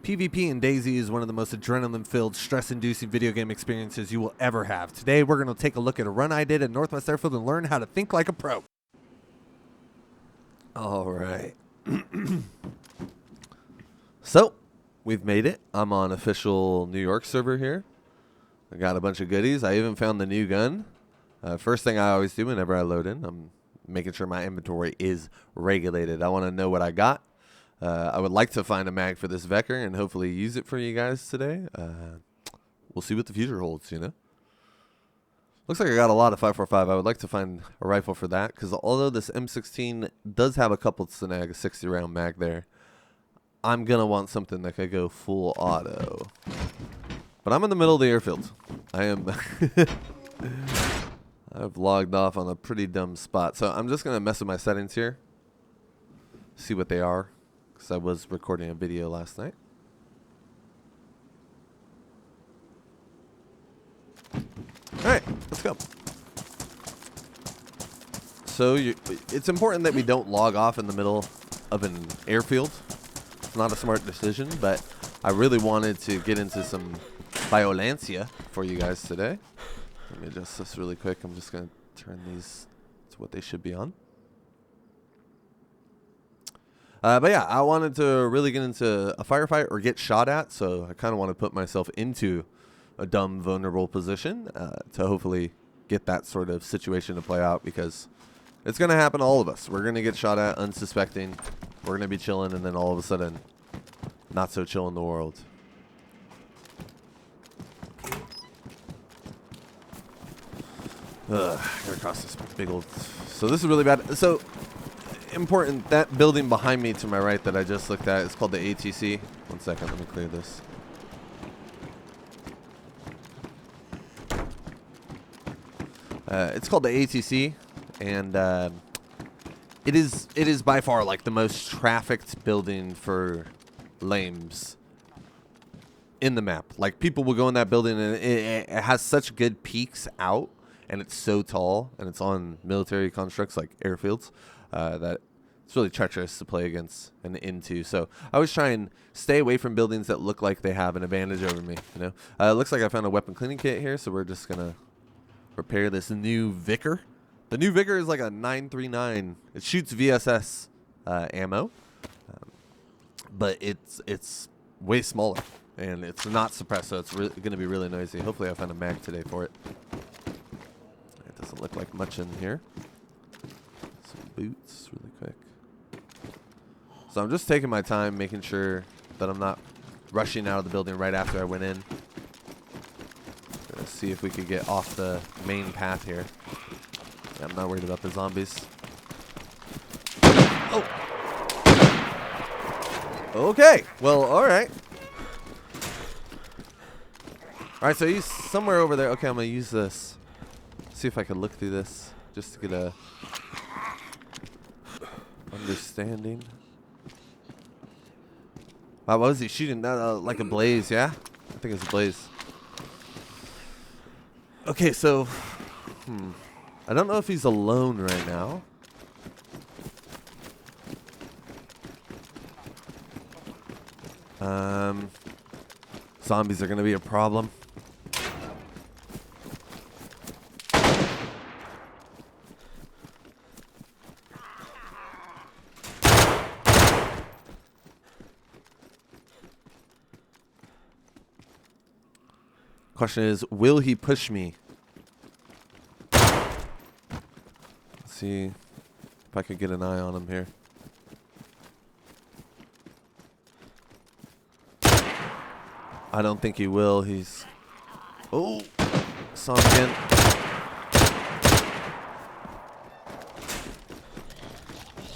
PvP in DayZ is one of the most adrenaline-filled, stress-inducing video game experiences you will ever have. Today, we're going to take a look at a run I did at Northwest Airfield and learn how to think like a pro. All right. So, we've made it. I'm on official New York server here. I got a bunch of goodies. I even found the new gun. First thing I always do whenever I load in, I'm making sure my inventory is regulated. I want to know what I got. I would like to find a mag for this Vecker and hopefully use it for you guys today. We'll see what the future holds, you know. Looks like I got a lot of 5.45. I would like to find a rifle for that because although this M16 does have a couple snag, a 60 round mag there, I'm going to want something that could go full auto. But I'm in the middle of the airfield. I am... I've logged off on a pretty dumb spot. So I'm just going to mess with my settings here. See what they are. Because I was recording a video last night. Alright, let's go. So it's important that we don't log off in the middle of an airfield. It's not a smart decision, but I really wanted to get into some violencia for you guys today. Let me adjust this really quick. I'm just going to turn these to what they should be on. But yeah, I wanted to really get into a firefight or get shot at, so I kind of want to put myself into a dumb, vulnerable position to hopefully get that sort of situation to play out because it's going to happen to all of us. We're going to get shot at unsuspecting. We're going to be chilling, and then all of a sudden, not so chill in the world. Ugh, I gotta cross this big old... So this is really bad. So... important, that building behind me to my right that I just looked at is called the ATC. One second, let me clear this. It's called the ATC, and it is by far like the most trafficked building for lames in the map. Like people will go in that building, and it has such good peaks out, and it's so tall, and it's on military constructs like airfields. That it's really treacherous to play against and into. So I always try and stay away from buildings that look like they have an advantage over me. You know, it looks like I found a weapon cleaning kit here, so we're just gonna repair this new Vicker. The new Vicker is like a 939. It shoots VSS ammo, but it's way smaller and it's not suppressed, so it's gonna be really noisy. Hopefully, I found a mag today for it. It doesn't look like much in here. Boots really quick. So I'm just taking my time making sure that I'm not rushing out of the building right after I went in. Gonna see if we could get off the main path here. Yeah, I'm not worried about the zombies. Oh! Okay, well, alright. Alright, so he's somewhere over there. Okay, I'm gonna use this. See if I can look through this just to get a understanding. Wow, what was he shooting? Like a blaze, yeah? I think it's a blaze. Okay, so... I don't know if he's alone right now. Zombies are going to be a problem. Question is, will he push me? Let's see if I could get an eye on him here. I don't think he will. He's... Oh! Saw him again.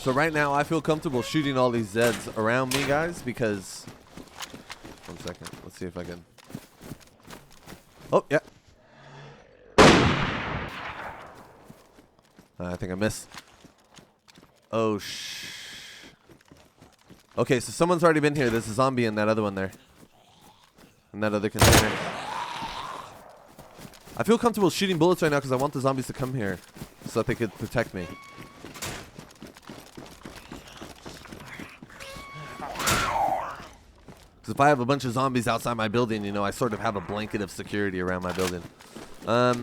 So right now, I feel comfortable shooting all these Zeds around me, guys, because... One second. Let's see if I can... Oh, yeah. I think I missed. Oh, Okay, so someone's already been here. There's a zombie in that other one there. In that other container. I feel comfortable shooting bullets right now because I want the zombies to come here so that they could protect me. Because if I have a bunch of zombies outside my building, you know, I sort of have a blanket of security around my building. All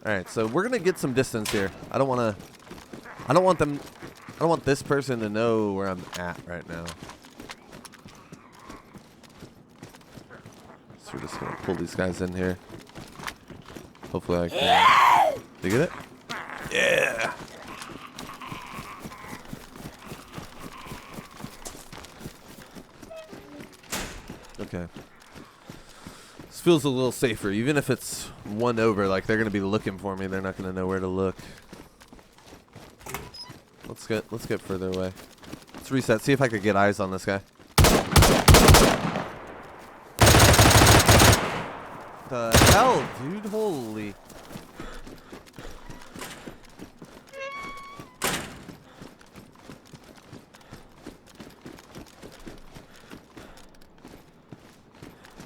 right, so we're gonna get some distance here. I don't want this person to know where I'm at right now. So we're just gonna pull these guys in here. Hopefully I can. You get it? Yeah. Okay. This feels a little safer, even if it's one over. Like they're gonna be looking for me. They're not gonna know where to look. Let's get further away. Let's reset. See if I could get eyes on this guy. The hell, dude! Holy.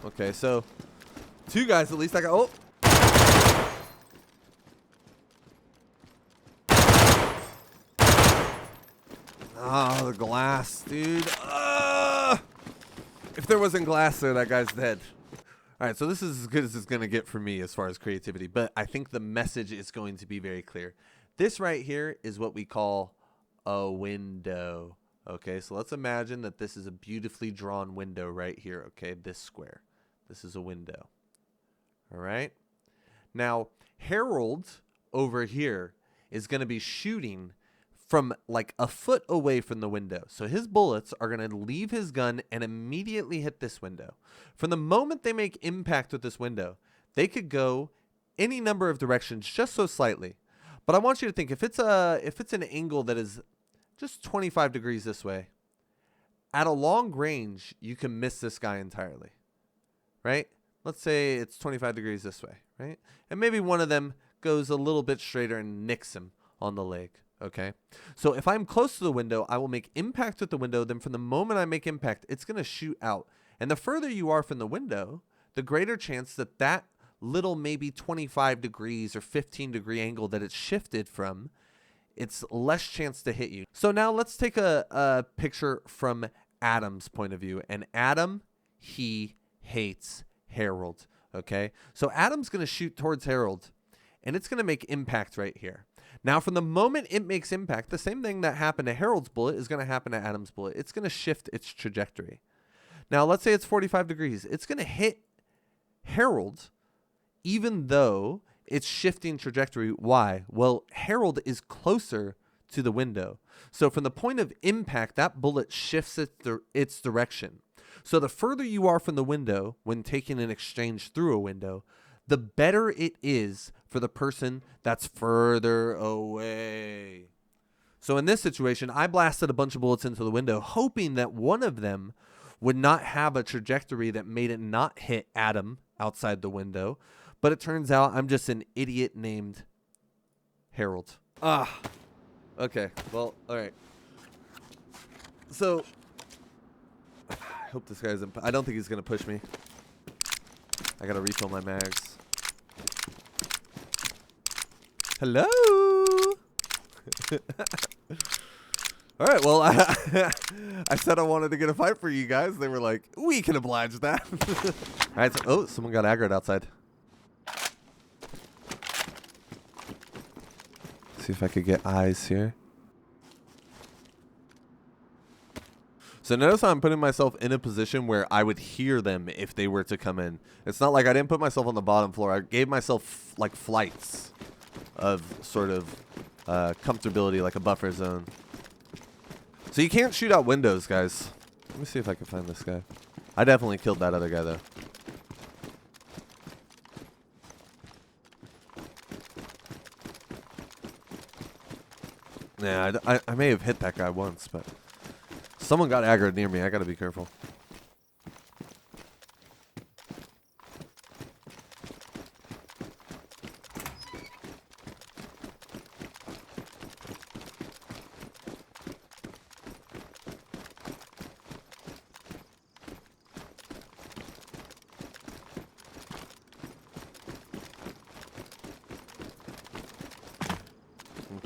Okay, so 2 guys at least. I got. Oh. Oh, the glass, dude. If there wasn't glass there, that guy's dead. All right, so this is as good as it's going to get for me as far as creativity, but I think the message is going to be very clear. This right here is what we call a window. Okay, so let's imagine that this is a beautifully drawn window right here, okay, this square. This is a window. All right? Now, Harold over here is going to be shooting from like a foot away from the window. So his bullets are going to leave his gun and immediately hit this window. From the moment they make impact with this window, they could go any number of directions just so slightly. But I want you to think, if it's an angle that is just 25 degrees this way, at a long range, you can miss this guy entirely, right? Let's say it's 25 degrees this way, right? And maybe one of them goes a little bit straighter and nicks him on the leg. Okay, so if I'm close to the window, I will make impact with the window. Then from the moment I make impact, it's going to shoot out. And the further you are from the window, the greater chance that that little maybe 25 degrees or 15 degree angle that it's shifted from, it's less chance to hit you. So now let's take a picture from Adam's point of view. And Adam, he hates Harold. Okay, so Adam's going to shoot towards Harold, and it's going to make impact right here. Now, from the moment it makes impact, the same thing that happened to Harold's bullet is going to happen to Adam's bullet. It's going to shift its trajectory. Now, let's say it's 45 degrees. It's going to hit Harold even though it's shifting trajectory. Why? Well, Harold is closer to the window. So from the point of impact, that bullet shifts its direction. So the further you are from the window when taking an exchange through a window, the better it is for the person that's further away. So in this situation, I blasted a bunch of bullets into the window, hoping that one of them would not have a trajectory that made it not hit Adam outside the window. But it turns out I'm just an idiot named Harold. Okay. Well, all right. So I hope this guy's I don't think he's going to push me. I got to refill my mags. Hello. All right. Well, I said I wanted to get a fight for you guys. They were like, we can oblige that. All right. So, oh, someone got aggroed outside. See if I could get eyes here. So notice how I'm putting myself in a position where I would hear them if they were to come in. It's not like I didn't put myself on the bottom floor. I gave myself like flights of sort of comfortability, like a buffer zone. So you can't shoot out windows, guys. Let me see if I can find this guy. I definitely killed that other guy, though. Yeah, I may have hit that guy once, but someone got aggroed near me. I gotta be careful.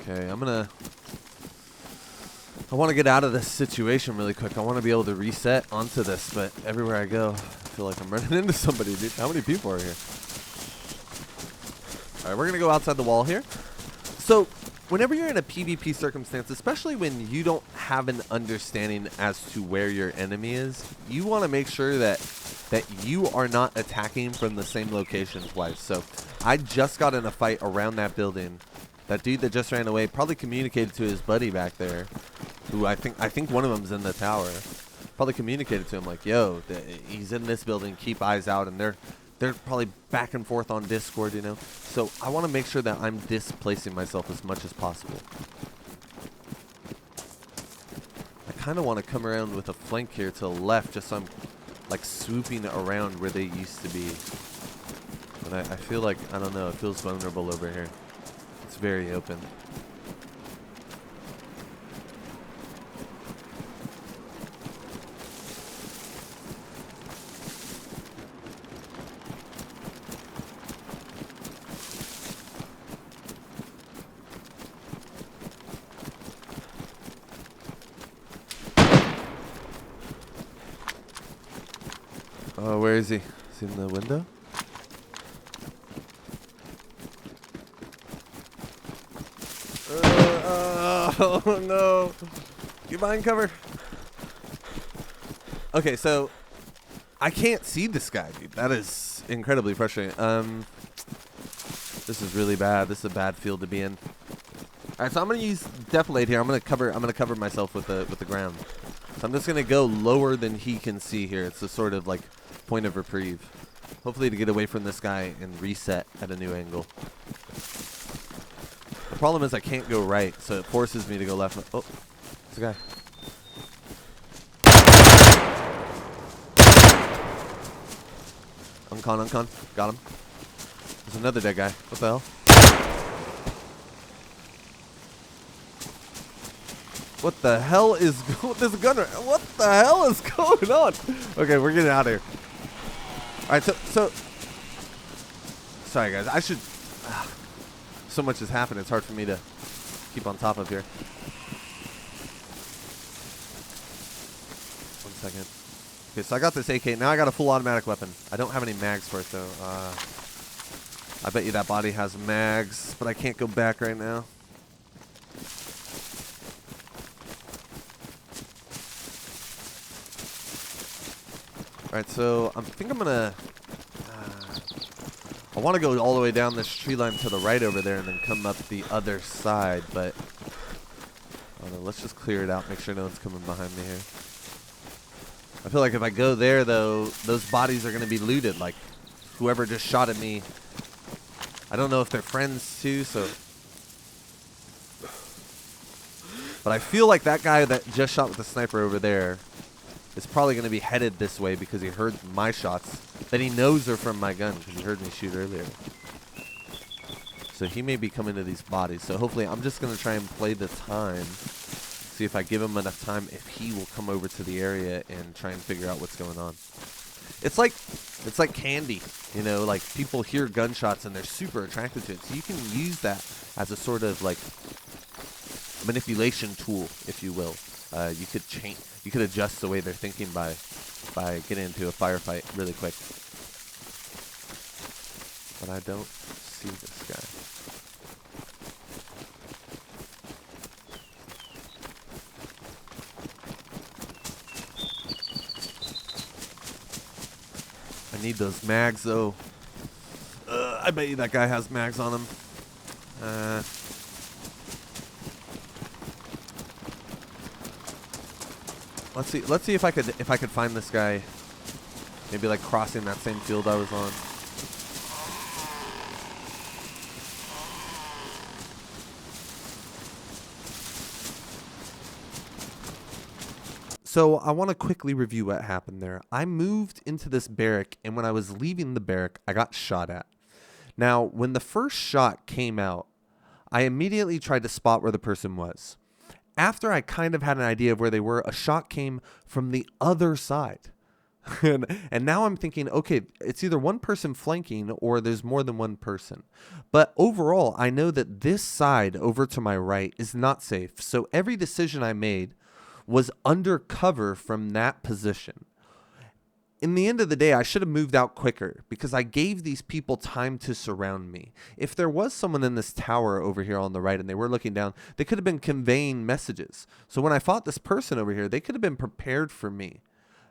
Okay, I'm gonna I want to get out of this situation really quick. I want to be able to reset onto this, but everywhere I go, I feel like I'm running into somebody, dude. How many people are here? All right, we're going to go outside the wall here. So whenever you're in a PvP circumstance, especially when you don't have an understanding as to where your enemy is, you want to make sure that you are not attacking from the same location twice. So I just got in a fight around that building. That dude that just ran away probably communicated to his buddy back there, who I think one of them's in the tower. Probably communicated to him like, yo, he's in this building, keep eyes out, and they're probably back and forth on Discord, you know. So I want to make sure that I'm displacing myself as much as possible. I kind of want to come around with a flank here to the left, just so I'm like swooping around where they used to be. But I feel like, I don't know, it feels vulnerable over here. It's very open. Oh, where is he? Is he in the window? Oh no! Get behind cover. Okay, so I can't see this guy, dude. That is incredibly frustrating. This is really bad. This is a bad field to be in. All right, so I'm gonna use defilade here. I'm gonna cover myself with the ground. So I'm just gonna go lower than he can see here. It's a sort of like point of reprieve. Hopefully to get away from this guy and reset at a new angle. The problem is I can't go right, so it forces me to go left. Oh, there's a guy. Uncon. Got him. There's another dead guy. What the hell? What the hell is there's a gunner? What the hell is going on? Okay, we're getting out of here. All right, so sorry guys. I should. So much has happened. It's hard for me to keep on top of here. 1 second. Okay, so I got this AK. Now I got a full automatic weapon. I don't have any mags for it though. I bet you that body has mags, but I can't go back right now. Alright, so I think I'm gonna I want to go all the way down this tree line to the right over there and then come up the other side, but I don't know, let's just clear it out, make sure no one's coming behind me here. I feel like if I go there though, those bodies are gonna be looted, like whoever just shot at me. I don't know if they're friends too, so but I feel like that guy that just shot with the sniper over there is probably going to be headed this way because he heard my shots that he knows are from my gun because he heard me shoot earlier. So he may be coming to these bodies. So hopefully I'm just going to try and play the time, see if I give him enough time, if he will come over to the area and try and figure out what's going on. It's like candy, you know, like people hear gunshots and they're super attracted to it. So you can use that as a sort of like manipulation tool, if you will. You could change, you could adjust the way they're thinking by getting into a firefight really quick. But I don't see this guy. I need those mags though. I bet you that guy has mags on him. Let's see if I could find this guy. Maybe like crossing that same field I was on. So I want to quickly review what happened there. I moved into this barrack, and when I was leaving the barrack, I got shot at. Now, when the first shot came out, I immediately tried to spot where the person was. After I kind of had an idea of where they were, a shot came from the other side. and now I'm thinking, okay, it's either one person flanking or there's more than one person. But overall, I know that this side over to my right is not safe. So every decision I made was under cover from that position. In the end of the day, I should have moved out quicker because I gave these people time to surround me. If there was someone in this tower over here on the right and they were looking down, they could have been conveying messages. So when I fought this person over here, they could have been prepared for me.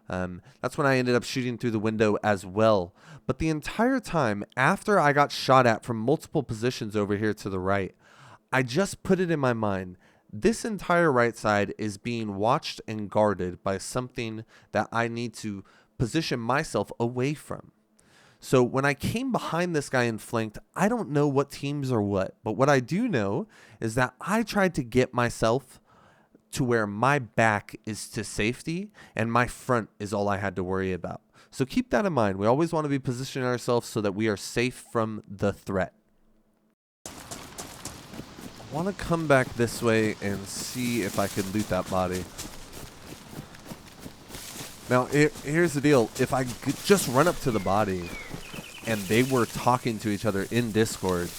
That's when I ended up shooting through the window as well. But the entire time after I got shot at from multiple positions over here to the right, I just put it in my mind, this entire right side is being watched and guarded by something that I need to position myself away from. So when I came behind this guy and flanked, I don't know what teams are what, but what I do know is that I tried to get myself to where my back is to safety and my front is all I had to worry about. So keep that in mind. We always want to be positioning ourselves so that we are safe from the threat. I want to come back this way and see if I could loot that body. Now, here's the deal. If I could just run up to the body and they were talking to each other in Discord,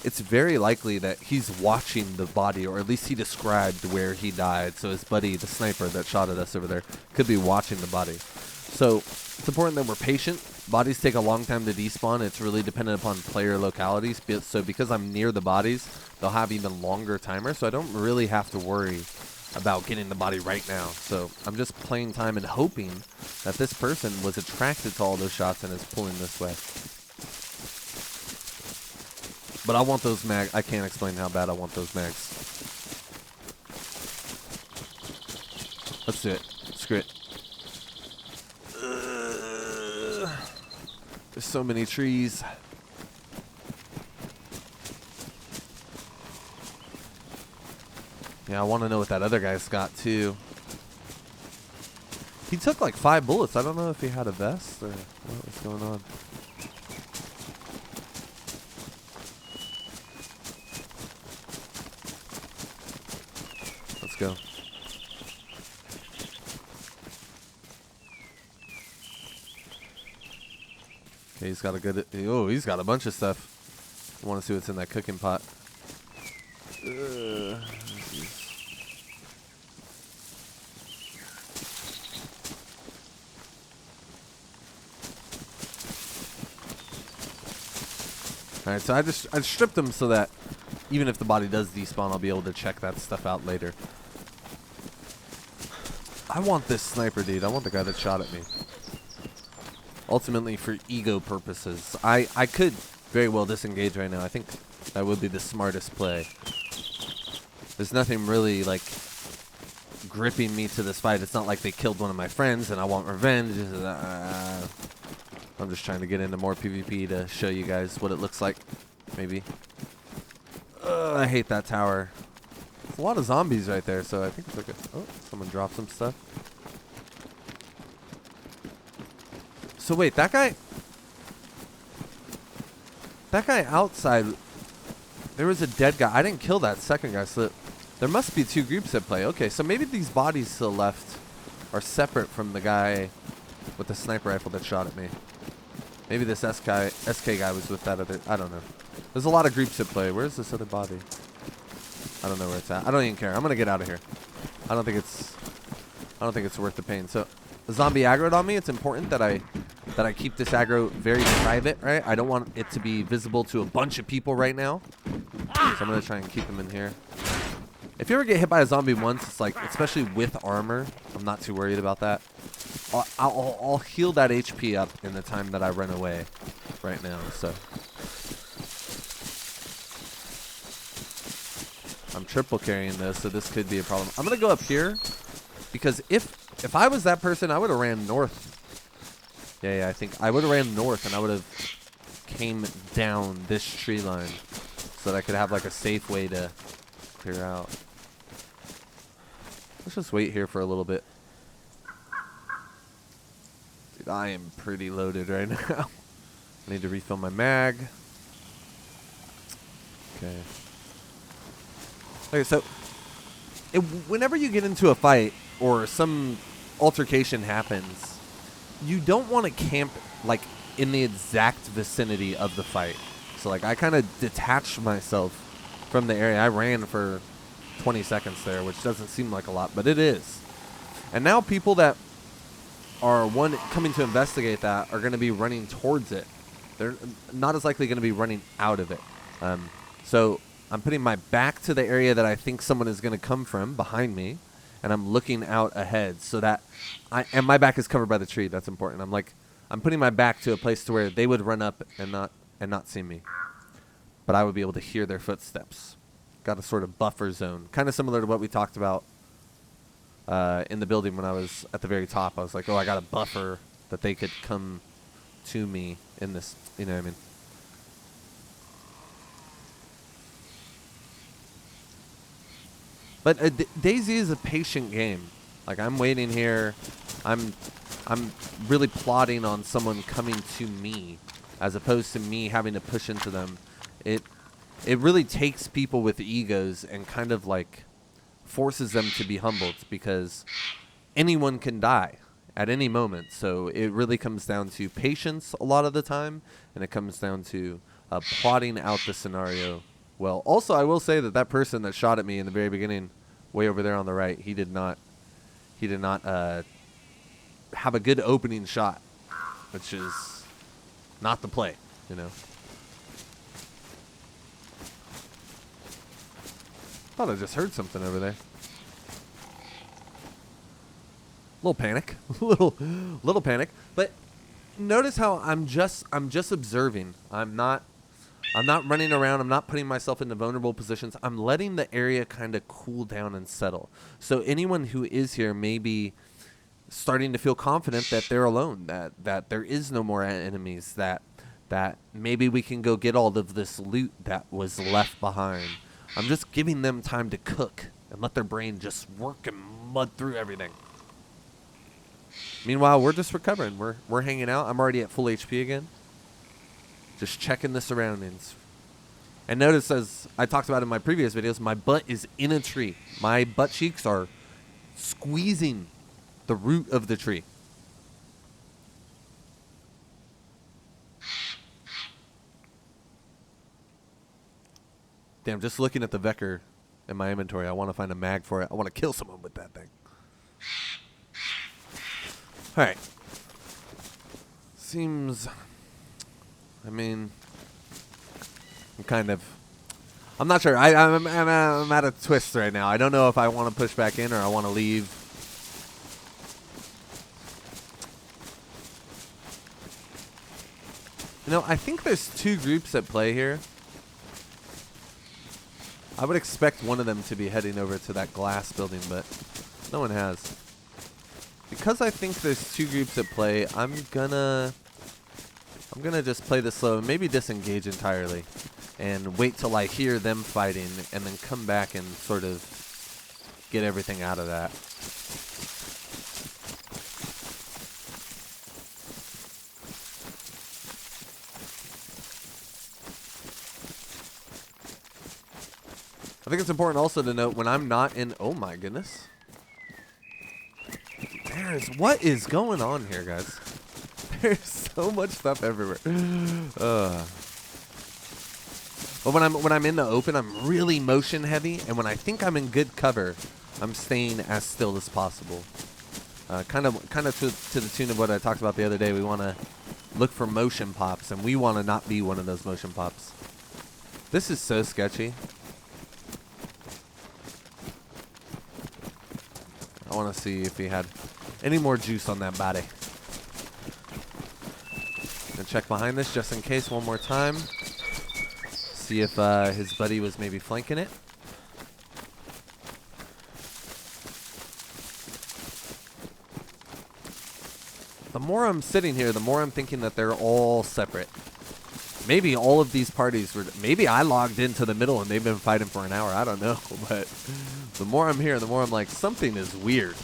it's very likely that he's watching the body, or at least he described where he died. So his buddy, the sniper that shot at us over there, could be watching the body. So it's important that we're patient. Bodies take a long time to despawn. It's really dependent upon player localities. So because I'm near the bodies, they'll have even longer timers. So I don't really have to worry about getting the body right now. So I'm just playing time and hoping that this person was attracted to all those shots and is pulling this way. But I want those mags. I can't explain how bad I want those mags. Let's do it. Screw it. There's so many trees. Yeah, I want to know what that other guy's got too. He took like 5 bullets. I don't know if he had a vest or what was going on. Let's go. Okay, he's got a good... Oh, he's got a bunch of stuff. I want to see what's in that cooking pot. Alright, so I stripped him so that even if the body does despawn, I'll be able to check that stuff out later. I want this sniper dude. I want the guy that shot at me. Ultimately, for ego purposes. I could very well disengage right now. I think that would be the smartest play. There's nothing really, like, gripping me to this fight. It's not like they killed one of my friends and I want revenge. I'm just trying to get into more PvP to show you guys what it looks like. Maybe. I hate that tower. There's a lot of zombies right there, so I think it's okay. Oh, someone dropped some stuff. So wait, that guy outside, there was a dead guy. I didn't kill that second guy, so there must be 2 groups at play. Okay, so maybe these bodies to the left are separate from the guy with the sniper rifle that shot at me. Maybe this SK guy was with that other... I don't know. There's a lot of groups at play. Where's this other body? I don't know where it's at. I don't even care. I'm gonna get out of here. I don't think it's worth the pain. So, the zombie aggroed on me. It's important that I keep this aggro very private, right? I don't want it to be visible to a bunch of people right now. So I'm gonna try and keep him in here. If you ever get hit by a zombie once, it's like, especially with armor, I'm not too worried about that. I'll heal that HP up in the time that I run away right now, so. I'm triple carrying this, so this could be a problem. I'm going to go up here, because if I was that person, I would have ran north. Yeah, I think I would have ran north, and I would have came down this tree line, so that I could have like a safe way to clear out. Let's just wait here for a little bit. Dude, I am pretty loaded right now. I need to refill my mag. Okay. Okay, so whenever you get into a fight or some altercation happens, you don't want to camp like in the exact vicinity of the fight. So like I kind of detached myself from the area. I ran for 20 seconds there, which doesn't seem like a lot, but it is. And now people that are coming to investigate that are going to be running towards it. They're not as likely going to be running out of it. So I'm putting my back to the area that I think someone is going to come from behind me, and I'm looking out ahead so that and my back is covered by the tree. That's important. I'm putting my back to a place to where they would run up and not see me, but I would be able to hear their footsteps. Got a sort of buffer zone, kind of similar to what we talked about in the building when I was at the very top. I was like, oh, I got a buffer that they could come to me in this, you know what I mean? But DayZ is a patient game. Like, I'm waiting here. I'm really plotting on someone coming to me as opposed to me having to push into them. It really takes people with egos and kind of like forces them to be humbled, because anyone can die at any moment. So it really comes down to patience a lot of the time, and it comes down to plotting out the scenario well. Also, I will say that person that shot at me in the very beginning, way over there on the right, he did not have a good opening shot, which is not the play, you know. Thought I just heard something over there. Little panic, little panic. But notice how I'm just observing. I'm not running around. I'm not putting myself into vulnerable positions. I'm letting the area kind of cool down and settle. So anyone who is here may be starting to feel confident that they're alone, that there is no more enemies, that maybe we can go get all of this loot that was left behind. I'm just giving them time to cook and let their brain just work and mud through everything. Meanwhile, we're just recovering. We're hanging out. I'm already at full HP again. Just checking the surroundings. And notice, as I talked about in my previous videos, my butt is in a tree. My butt cheeks are squeezing the root of the tree. Damn, just looking at the Vecker in my inventory, I want to find a mag for it. I want to kill someone with that thing. Alright. Seems... I mean... I'm not sure. I'm at a twist right now. I don't know if I want to push back in or I want to leave. You know, I think there's two groups at play here. I would expect one of them to be heading over to that glass building, but no one has. Because I think there's two groups at play, I'm gonna just play this slow and maybe disengage entirely and wait till I hear them fighting and then come back and sort of get everything out of that. I think it's important also to note when I'm not in... Oh my goodness. What is going on here, guys? There's so much stuff everywhere. But when I'm in the open, I'm really motion heavy, and when I think I'm in good cover, I'm staying as still as possible. Kind of to the tune of what I talked about the other day. We want to look for motion pops, and we want to not be one of those motion pops. This is so sketchy. I want to see if he had any more juice on that body. And check behind this just in case one more time. See if his buddy was maybe flanking it. The more I'm sitting here, the more I'm thinking that they're all separate. Maybe all of these parties were... Maybe I logged into the middle and they've been fighting for an hour. I don't know. But the more I'm here, the more I'm like, something is weird.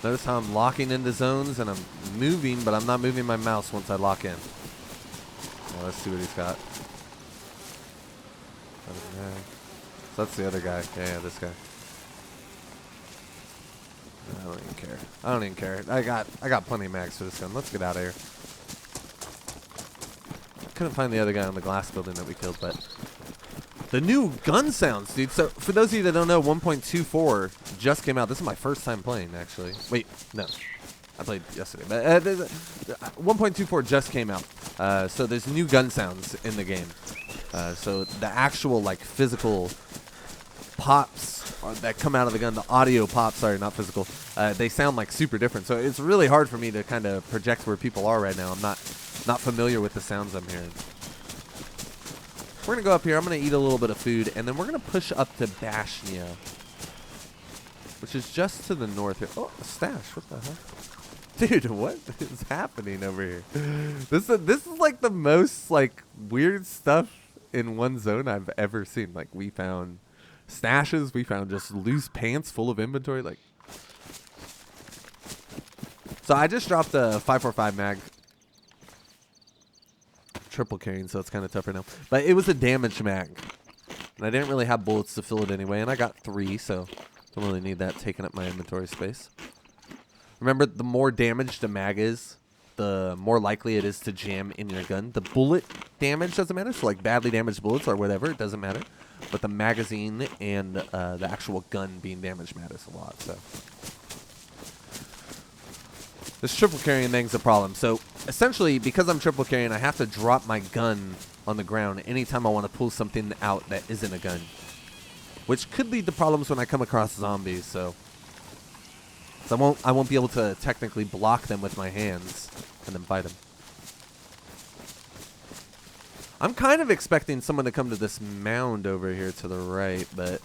Notice how I'm locking into zones and I'm moving, but I'm not moving my mouse once I lock in. Well, let's see what he's got. So that's the other guy. Yeah, this guy. I don't even care. I don't even care. I got plenty of mags for this gun. Let's get out of here. couldn't find the other guy on the glass building that we killed, but the new gun sounds, dude. So for those of you that don't know, 1.24 just came out. This is my first time playing, actually. Wait, no. I played yesterday, but 1.24 just came out. So there's new gun sounds in the game. So the actual like physical pops that come out of the gun, the audio pops, sorry, not physical, they sound like super different. So it's really hard for me to kind of project where people are right now. I'm not familiar with the sounds I'm hearing. We're going to go up here. I'm going to eat a little bit of food, and then we're going to push up to Bashnya, which is just to the north here. Oh, a stash. What the hell? Dude, what is happening over here? This is like the most like weird stuff in one zone I've ever seen. Like, we found stashes. We found just loose pants full of inventory. Like, so I just dropped a 5.45 mag. Triple carrying, so it's kind of tough right now. But it was a damaged mag. And I didn't really have bullets to fill it anyway. And I got 3, so don't really need that taking up my inventory space. Remember, the more damaged a mag is, the more likely it is to jam in your gun. The bullet damage doesn't matter. So like badly damaged bullets or whatever, it doesn't matter. But the magazine and the actual gun being damaged matters a lot. So this triple carrying thing's a problem. So essentially, because I'm triple carrying, I have to drop my gun on the ground anytime I want to pull something out that isn't a gun, which could lead to problems when I come across zombies. So I won't be able to technically block them with my hands and then fight them. I'm kind of expecting someone to come to this mound over here to the right, but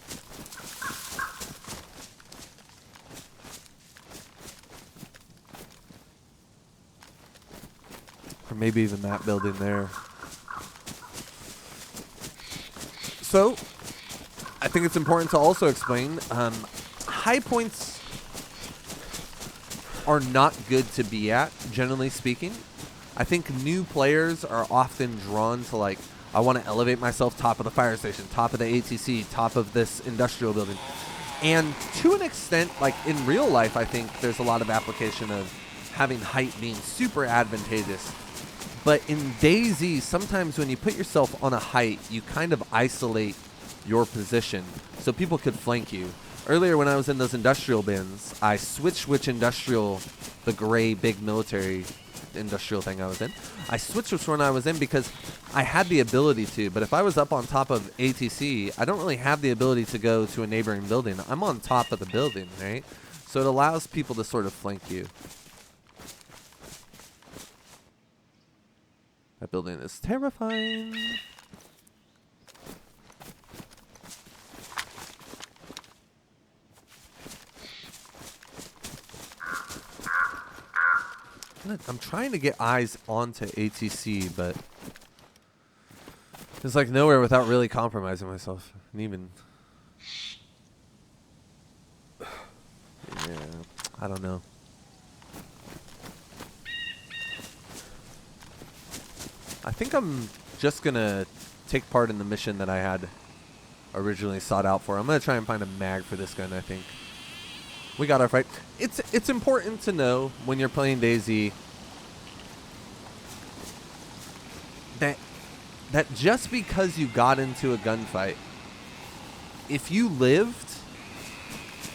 or maybe even that building there. So I think it's important to also explain high points are not good to be at, generally speaking. I think new players are often drawn to, like, I want to elevate myself top of the fire station, top of the ATC, top of this industrial building. And to an extent, like in real life, I think there's a lot of application of having height being super advantageous. But in DayZ, sometimes when you put yourself on a height, you kind of isolate your position so people could flank you. Earlier when I was in those industrial bins, I switched which industrial, the gray big military industrial thing I was in. I switched which one I was in because I had the ability to, but if I was up on top of ATC, I don't really have the ability to go to a neighboring building. I'm on top of the building, right? So it allows people to sort of flank you. That building is terrifying. I'm trying to get eyes onto ATC, but it's like nowhere without really compromising myself. And even, yeah, I don't know. I think I'm just going to take part in the mission that I had originally sought out for. I'm going to try and find a mag for this gun, I think. We got our fight. It's important to know when you're playing DayZ that just because you got into a gunfight, if you lived,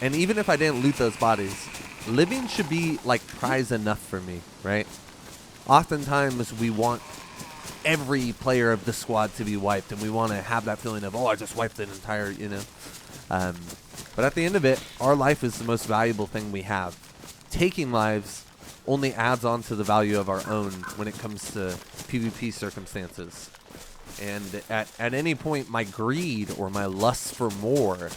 and even if I didn't loot those bodies, living should be like prize enough for me, right? Oftentimes we want every player of the squad to be wiped, and we want to have that feeling of, oh, I just wiped an entire, you know. But at the end of it, our life is the most valuable thing we have. Taking lives only adds on to the value of our own when it comes to PvP circumstances. And at any point, my greed or my lust for more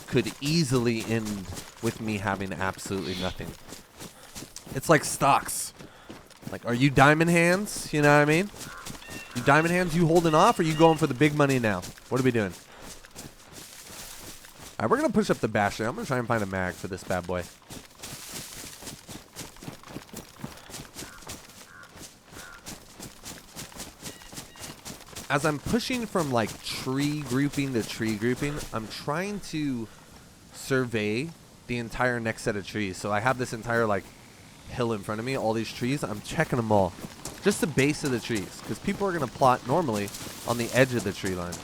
could easily end with me having absolutely nothing. It's like stocks. Like, are you diamond hands? You know what I mean? You diamond hands, you holding off, or you going for the big money now? What are we doing? All right, we're going to push up the Bashnya. I'm going to try and find a mag for this bad boy. As I'm pushing from, like, tree grouping to tree grouping, I'm trying to survey the entire next set of trees. So I have this entire, like, hill in front of me, all these trees. I'm checking them all. Just the base of the trees, because people are going to plot normally on the edge of the tree line,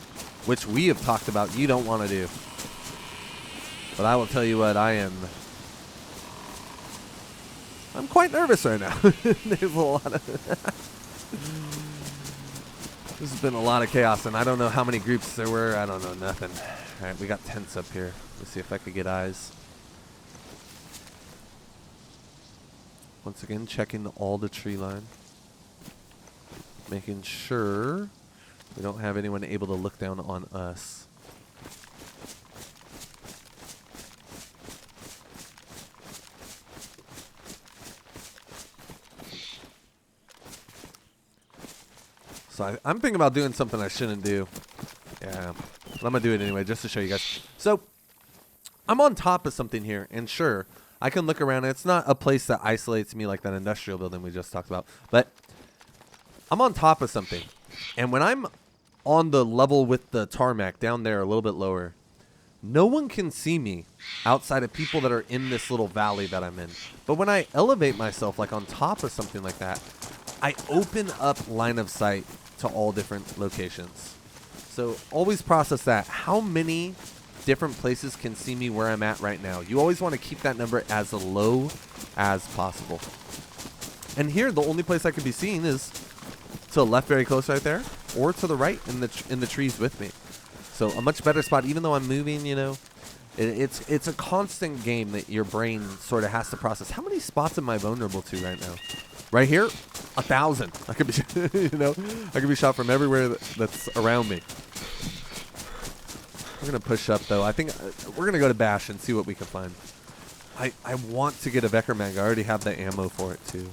which we have talked about you don't want to do. But I will tell you what, I'm quite nervous right now. There's a lot of this has been a lot of chaos, and I don't know how many groups there were. I don't know nothing. All right, we got tents up here. Let's see if I could get eyes. Once again, checking all the tree line. Making sure we don't have anyone able to look down on us. So I'm thinking about doing something I shouldn't do. Yeah, but I'm going to do it anyway just to show you guys. So I'm on top of something here, and sure, I can look around. It's not a place that isolates me like that industrial building we just talked about, but I'm on top of something. And when I'm on the level with the tarmac down there a little bit lower, no one can see me outside of people that are in this little valley that I'm in. But when I elevate myself like on top of something like that, I open up line of sight to all different locations. So always process that. How many different places can see me where I'm at right now? You always want to keep that number as low as possible. And here, the only place I could be seen is to the left, very close right there, or to the right in the trees with me. So a much better spot, even though I'm moving, you know, it's a constant game that your brain sort of has to process. How many spots am I vulnerable to right now? Right here, 1,000. I could be, you know, I could be shot from everywhere that's around me. We're gonna push up though. I think we're gonna go to Bash and see what we can find. I want to get a Becker mag. I already have the ammo for it too.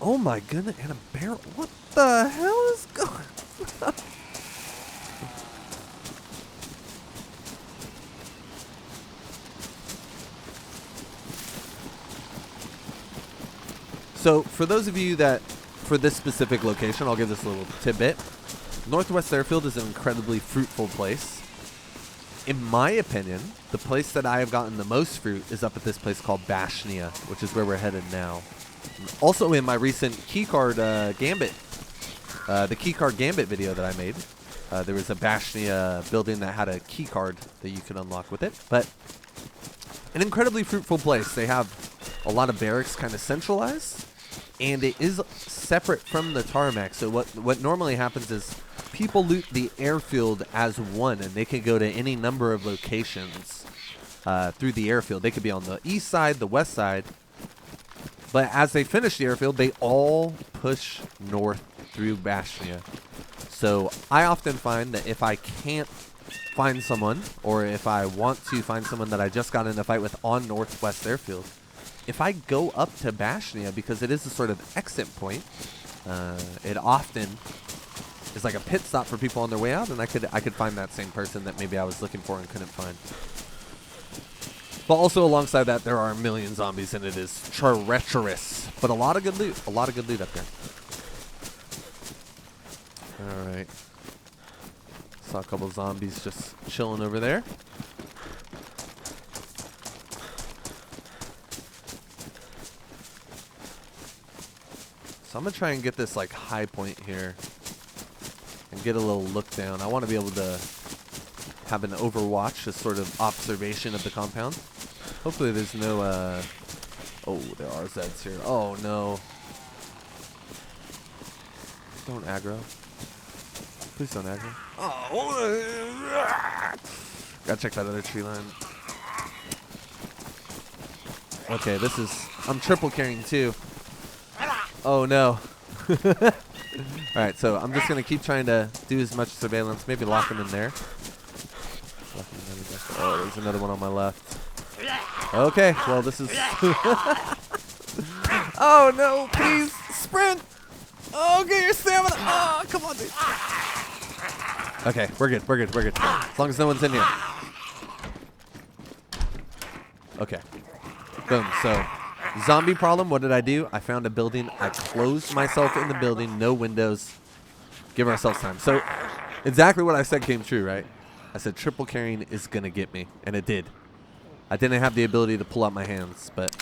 Oh my goodness, and a barrel. What the hell is going on? So, for those of you that, for this specific location, I'll give this a little tidbit. Northwest Airfield is an incredibly fruitful place. In my opinion, the place that I have gotten the most fruit is up at this place called Bashnya, which is where we're headed now. Also, in my recent keycard gambit, the keycard gambit video that I made, there was a Bashnya building that had a keycard that you could unlock with it. But an incredibly fruitful place. They have a lot of barracks kind of centralized, and it is separate from the tarmac. So what normally happens is people loot the airfield as one, and they can go to any number of locations through the airfield. They could be on the east side, the west side. But as they finish the airfield, they all push north through Bashnya. So I often find that if I can't find someone, or if I want to find someone that I just got in a fight with on Northwest Airfield, if I go up to Bashnya, because it is a sort of exit point, it often is like a pit stop for people on their way out, and I could find that same person that maybe I was looking for and couldn't find. But also alongside that, there are a million zombies, and it is treacherous. But a lot of good loot. A lot of good loot up there. All right. Saw a couple zombies just chilling over there. So I'm going to try and get this like high point here and get a little look down. I want to be able to have an overwatch, a sort of observation of the compound. Hopefully there's no, oh, there are Zeds here. Oh, no. Don't aggro. Please don't aggro. Oh, gotta check that other tree line. Okay, this is, I'm triple carrying too. Oh, no. Alright, so I'm just gonna keep trying to do as much surveillance. Maybe lock him in there. Oh, there's another one on my left. Okay, well, this is... Oh, no, please, sprint! Oh, get your stamina! Oh, come on, dude. Okay, we're good, we're good, we're good. As long as no one's in here. Okay. Boom, so... Zombie problem, what did I do? I found a building. I closed myself in the building, no windows. Give ourselves time. So, exactly what I said came true, right? I said triple carrying is going to get me, and it did. I didn't have the ability to pull out my hands, but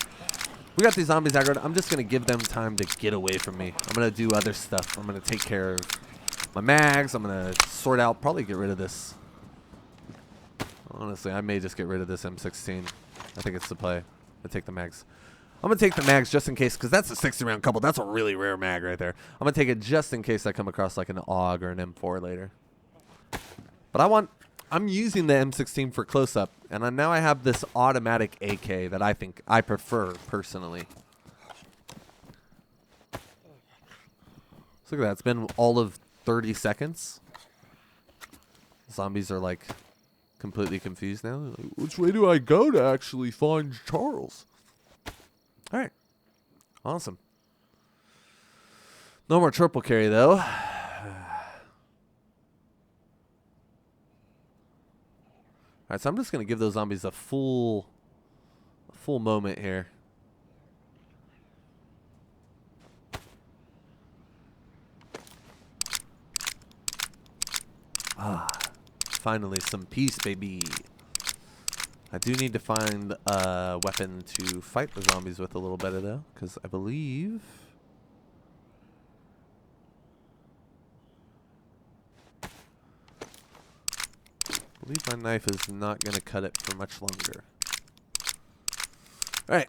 We got these zombies aggroed. I'm just going to give them time to get away from me. I'm going to do other stuff. I'm going to take care of my mags. I'm going to sort out, probably get rid of this. Honestly, I may just get rid of this M16. I think it's the play. I take the mags. I'm going to take the mags just in case, because that's a 60-round couple. That's a really rare mag right there. I'm going to take it just in case I come across like an AUG or an M4 later. But I'm using the M16 for close-up, and now I have this automatic AK that I think I prefer personally. So look at that. It's been all of 30 seconds. Zombies are like completely confused now. Like, which way do I go to actually find Charles? All right. Awesome. No more triple carry, though. Alright, so I'm just going to give those zombies a full moment here. Ah, finally some peace, baby. I do need to find a weapon to fight the zombies with a little better, though, because I believe my knife is not going to cut it for much longer. Alright.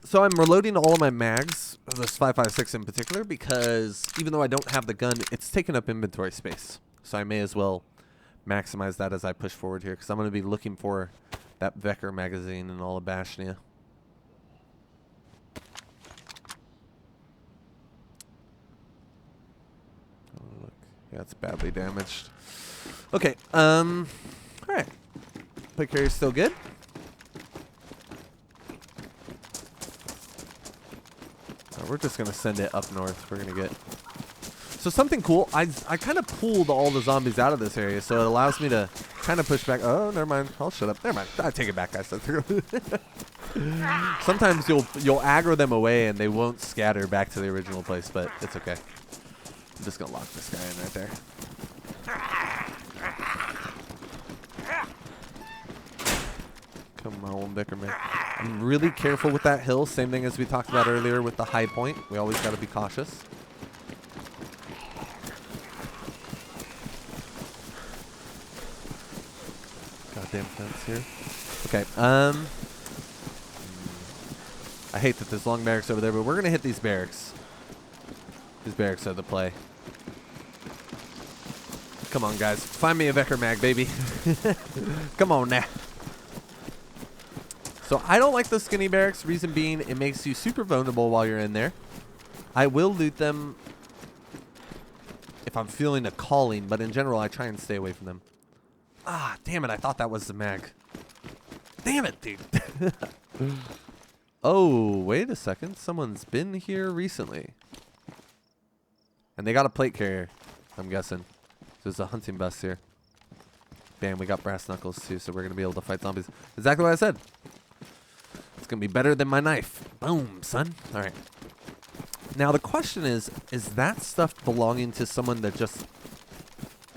So I'm reloading all of my mags, this 5.56 in particular, because even though I don't have the gun, it's taking up inventory space. So I may as well maximize that as I push forward here, because I'm going to be looking for that Vecker magazine and all of Bashnya. Oh, look. Yeah, it's badly damaged. Okay, alright. Plate carrier's still good. We're just going to send it up north. We're going to get... So something cool, I kind of pulled all the zombies out of this area, so it allows me to kind of push back. Oh, never mind. I'll shut up. Never mind. I take it back, guys. Sometimes you'll aggro them away and they won't scatter back to the original place, but it's okay. I'm just going to lock this guy in right there. Come on, Vicar, man. I'm really careful with that hill. Same thing as we talked about earlier with the high point. We always got to be cautious. Goddamn fence here. Okay. I hate that there's long barracks over there, but we're going to hit these barracks. These barracks are the play. Come on, guys. Find me a Vecker mag, baby. Come on now. So I don't like the skinny barracks. Reason being, it makes you super vulnerable while you're in there. I will loot them if I'm feeling a calling, but in general, I try and stay away from them. Ah, damn it. I thought that was the mag. Damn it, dude. Oh, wait a second. Someone's been here recently. And they got a plate carrier, I'm guessing. There's a hunting bus here. Bam, we got brass knuckles too, so we're going to be able to fight zombies. Exactly what I said. It's going to be better than my knife. Boom, son. All right. Now, the question is that stuff belonging to someone that just...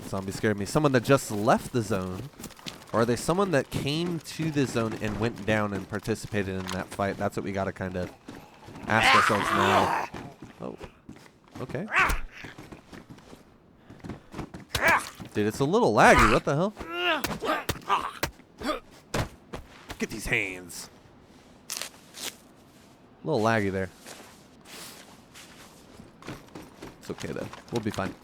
Zombie scared me. Someone that just left the zone? Or are they someone that came to the zone and went down and participated in that fight? That's what we got to kind of ask ourselves now. Oh. Okay. Dude, it's a little laggy. What the hell? Get these hands. A little laggy there. It's okay, though. We'll be fine.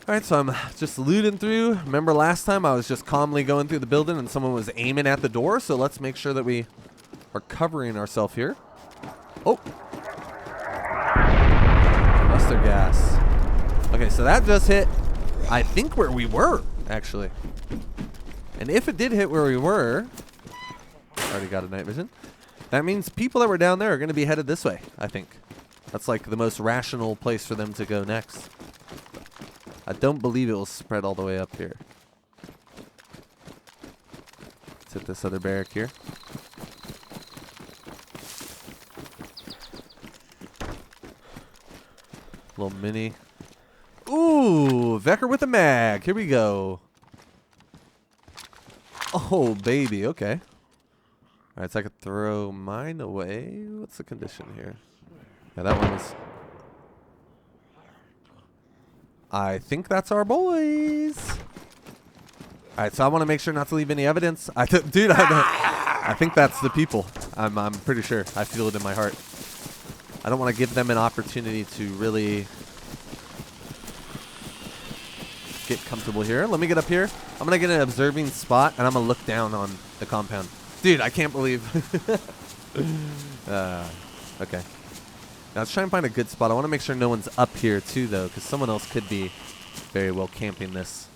Alright, so I'm just looting through. Remember last time I was just calmly going through the building and someone was aiming at the door, so let's make sure that we are covering ourselves here. Oh! Mustard gas. Okay, so that just hit, I think, where we were, actually. And if it did hit where we were, already got a night vision, that means people that were down there are going to be headed this way, I think. That's like the most rational place for them to go next. I don't believe it will spread all the way up here. Let's hit this other barrack here. Little mini. Ooh, Vecker with a mag. Here we go. Oh, baby. Okay. Alright, so I could throw mine away. What's the condition here? Yeah, that one was... I think that's our boys. Alright, so I want to make sure not to leave any evidence. Dude, I think that's the people. I'm pretty sure. I feel it in my heart. I don't want to give them an opportunity to really get comfortable here. Let me get up here. I'm going to get an observing spot, and I'm going to look down on the compound. Dude, I can't believe. Okay. Now let's try and find a good spot. I want to make sure no one's up here too, though, because someone else could be very well camping this.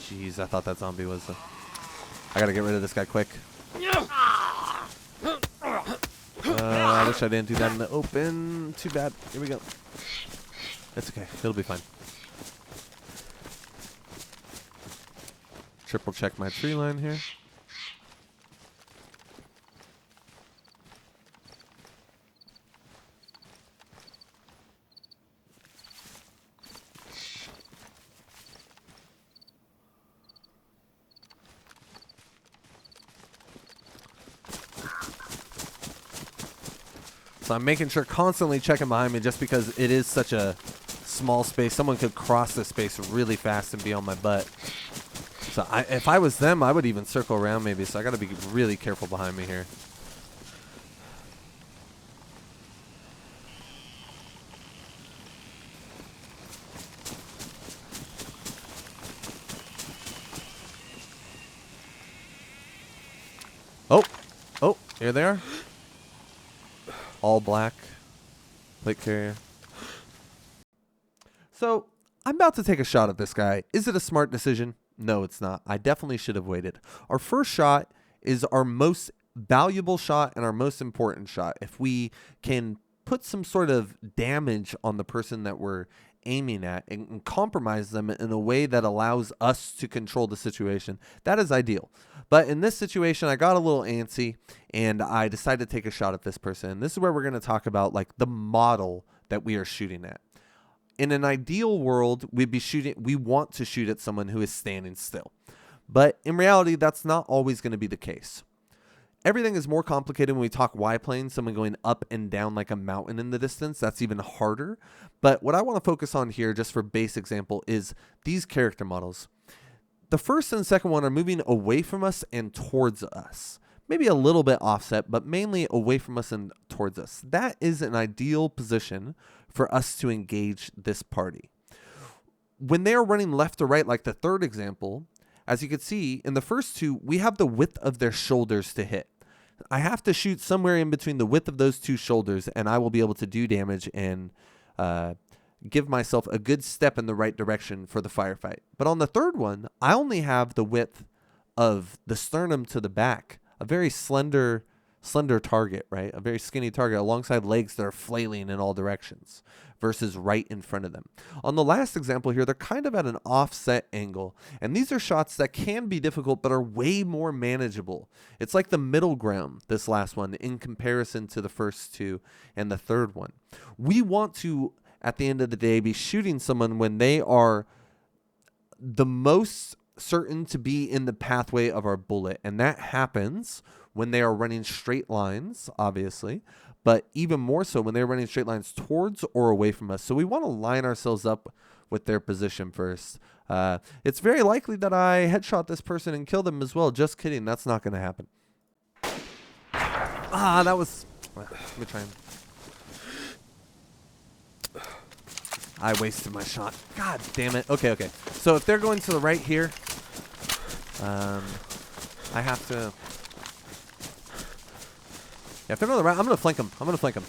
Jeez, I thought that zombie was... I got to get rid of this guy quick. I wish I didn't do that in the open. Too bad. Here we go. It's okay. It'll be fine. Triple check my tree line here. So I'm making sure, constantly checking behind me, just because it is such a small space. Someone could cross this space really fast and be on my butt. So if I was them, I would even circle around maybe. So I got to be really careful behind me here. Oh, here they are. All black plate carrier. So I'm about to take a shot at this guy. Is it a smart decision? No, it's not. I definitely should have waited. Our first shot is our most valuable shot and our most important shot. If we can put some sort of damage on the person that we're aiming at and compromise them in a way that allows us to control the situation, that is ideal. But in this situation, I got a little antsy and I decided to take a shot at this person. This is where we're going to talk about like the model that we are shooting at. In an ideal world, we want to shoot at someone who is standing still. But in reality, that's not always going to be the case. Everything is more complicated when we talk Y-plane, someone going up and down like a mountain in the distance. That's even harder. But what I want to focus on here, just for base example, is these character models. The first and second one are moving away from us and towards us. Maybe a little bit offset, but mainly away from us and towards us. That is an ideal position for us to engage this party. When they are running left to right, like the third example, as you can see, in the first two, we have the width of their shoulders to hit. I have to shoot somewhere in between the width of those two shoulders, and I will be able to do damage and give myself a good step in the right direction for the firefight. But on the third one, I only have the width of the sternum to the back, a very slender target, right? A very skinny target alongside legs that are flailing in all directions versus right in front of them. On the last example here, they're kind of at an offset angle. And these are shots that can be difficult, but are way more manageable. It's like the middle ground, this last one, in comparison to the first two and the third one. We want to, at the end of the day, be shooting someone when they are the most certain to be in the pathway of our bullet. And that happens when they are running straight lines, obviously, but even more so when they're running straight lines towards or away from us. So we want to line ourselves up with their position first. It's very likely that I headshot this person and kill them as well. Just kidding. That's not going to happen. That was... Let me try and... I wasted my shot. God damn it. Okay. So if they're going to the right here, I have to... Yeah, if they're going to the right, I'm going to flank them.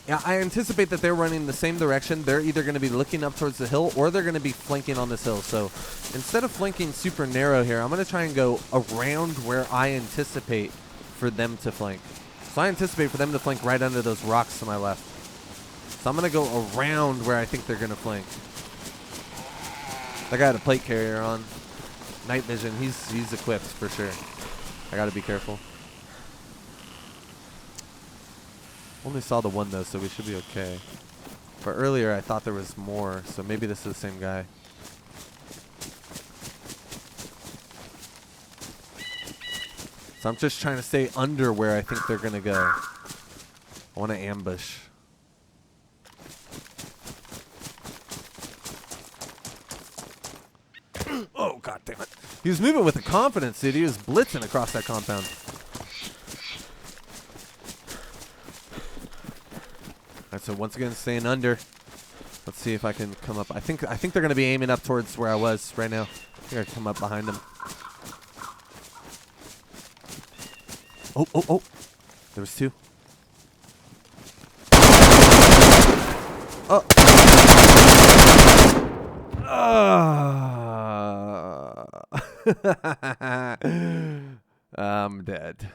Yeah, I anticipate that they're running the same direction. They're either going to be looking up towards the hill or they're going to be flanking on this hill. So instead of flanking super narrow here, I'm going to try and go around where I anticipate for them to flank. So I anticipate for them to flank right under those rocks to my left. So I'm going to go around where I think they're going to flank. That guy had a plate carrier on. Night vision. He's equipped for sure. I got to be careful. Only saw the one though, so we should be okay. But earlier I thought there was more, so maybe this is the same guy. So I'm just trying to stay under where I think they're going to go. I want to ambush. Oh, god damn it. He was moving with a confidence, dude. He was blitzing across that compound. Alright, so once again, staying under. Let's see if I can come up. I think they're going to be aiming up towards where I was right now. I think I can come up behind them. Oh, oh, oh. There was two. Oh. I'm dead.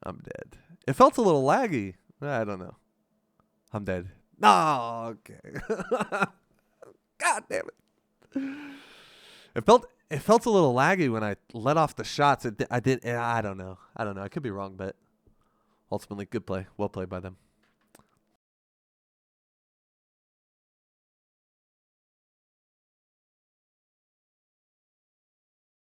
I'm dead. It felt a little laggy. I don't know. I'm dead. No, okay. God damn it. It felt a little laggy when I let off the shots. I don't know. I don't know. I could be wrong, but ultimately good play. Well played by them.